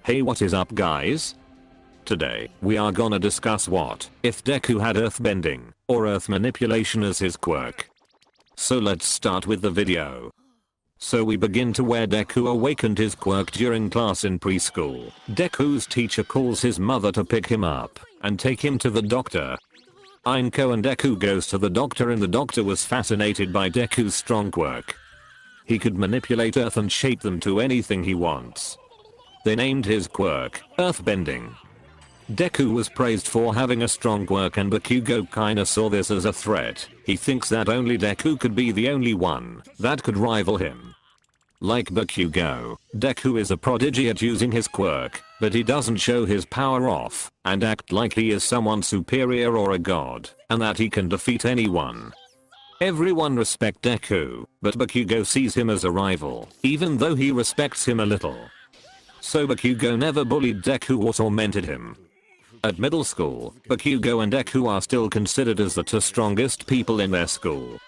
Hey, what is up guys? Today, we are gonna discuss what if Deku had earthbending or earth manipulation as his quirk. So let's start with the video. So we begin to where Deku awakened his quirk during class in preschool. Deku's teacher calls his mother to pick him up and take him to the doctor. Ainko and Deku goes to the doctor and the doctor was fascinated by Deku's strong quirk. He could manipulate earth and shape them to anything he wants. They named his quirk earthbending. Deku was praised for having a strong quirk and Bakugo kinda saw this as a threat. He thinks that only Deku could be the only one that could rival him. Like Bakugo, Deku is a prodigy at using his quirk, but he doesn't show his power off and act like he is someone superior or a god, and that he can defeat anyone. Everyone respect Deku, but Bakugo sees him as a rival, even though he respects him a little. So Bakugo never bullied Deku or tormented him. At middle school, Bakugo and Deku are still considered as the two strongest people in their school.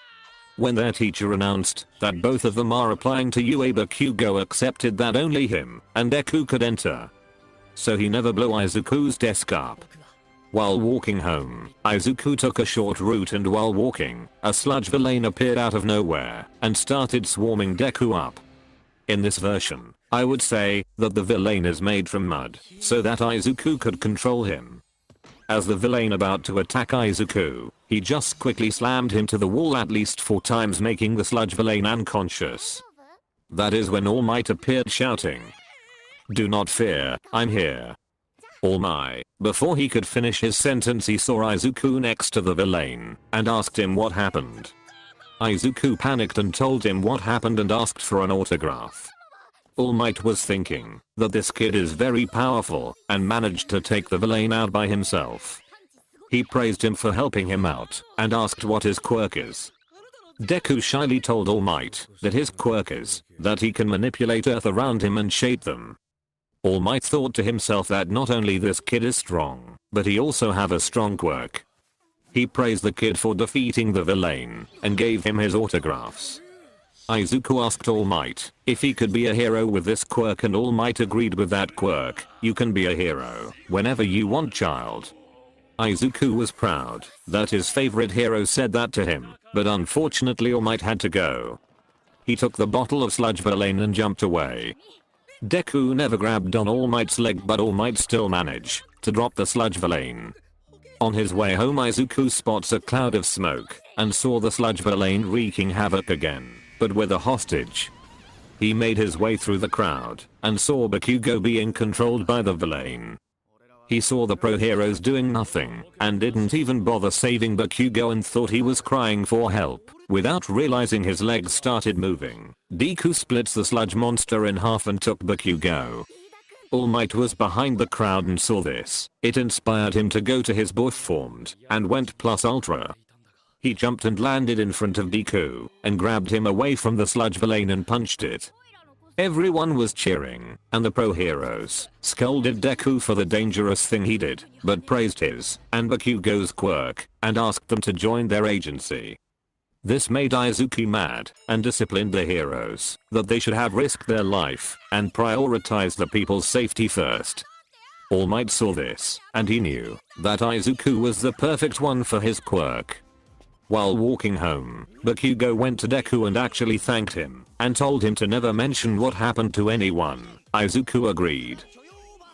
When their teacher announced that both of them are applying to UA, Bakugo accepted that only him and Deku could enter. So he never blew Izuku's desk up. While walking home, Izuku took a short route and while walking, a sludge villain appeared out of nowhere and started swarming Deku up. In this version, I would say that the villain is made from mud so that Izuku could control him. As the villain about to attack Izuku, he just quickly slammed him to the wall at least 4 times, making the sludge villain unconscious. That is when All Might appeared shouting, "Do not fear, I'm here." All Might. Before he could finish his sentence, he saw Izuku next to the villain and asked him what happened. Izuku panicked and told him what happened and asked for an autograph. All Might was thinking that this kid is very powerful and managed to take the villain out by himself. He praised him for helping him out and asked what his quirk is. Deku shyly told All Might that his quirk is that he can manipulate earth around him and shape them. All Might thought to himself that not only this kid is strong, but he also have a strong quirk. He praised the kid for defeating the villain and gave him his autographs. Izuku asked All Might if he could be a hero with this quirk and All Might agreed with that quirk. "You can be a hero whenever you want, child." Izuku was proud that his favorite hero said that to him, but unfortunately All Might had to go. He took the bottle of sludge villain and jumped away. Deku never grabbed on All Might's leg, but All Might still managed to drop the sludge villain. On his way home, Izuku spots a cloud of smoke and saw the sludge villain wreaking havoc again, but with a hostage. He made his way through the crowd and saw Bakugo being controlled by the villain. He saw the pro heroes doing nothing and didn't even bother saving Bakugo and thought he was crying for help without realizing his legs started moving. Deku splits the sludge monster in half and took Bakugo. All Might was behind the crowd and saw this. It inspired him to go to his buff formed and went plus ultra. He jumped and landed in front of Deku and grabbed him away from the sludge villain and punched it. Everyone was cheering and the pro heroes scolded Deku for the dangerous thing he did, but praised his and Bakugo's quirk and asked them to join their agency. This made Izuku mad and disciplined the heroes that they should have risked their life and prioritize the people's safety first. All Might saw this and he knew that Izuku was the perfect one for his quirk. While walking home, Bakugo went to Deku and actually thanked him and told him to never mention what happened to anyone. Izuku agreed.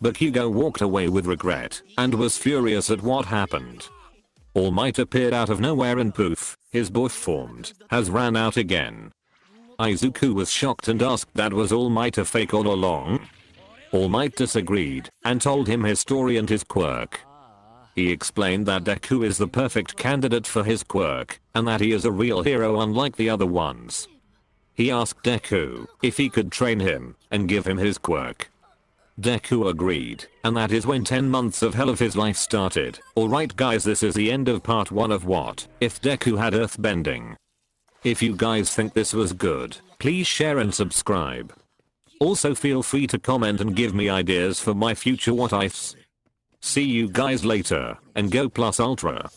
Bakugo walked away with regret and was furious at what happened. All Might appeared out of nowhere and poof, his buff formed has ran out again. Izuku was shocked and asked that was All Might a fake all along? All Might disagreed and told him his story and his quirk. He explained that Deku is the perfect candidate for his quirk and that he is a real hero unlike the other ones. He asked Deku if he could train him and give him his quirk. Deku agreed, and that is when 10 months of hell of his life started. Alright guys, this is the end of part 1 of what if Deku had earthbending. If you guys think this was good, please share and subscribe. Also feel free to comment and give me ideas for my future what ifs. See you guys later, and go plus ultra.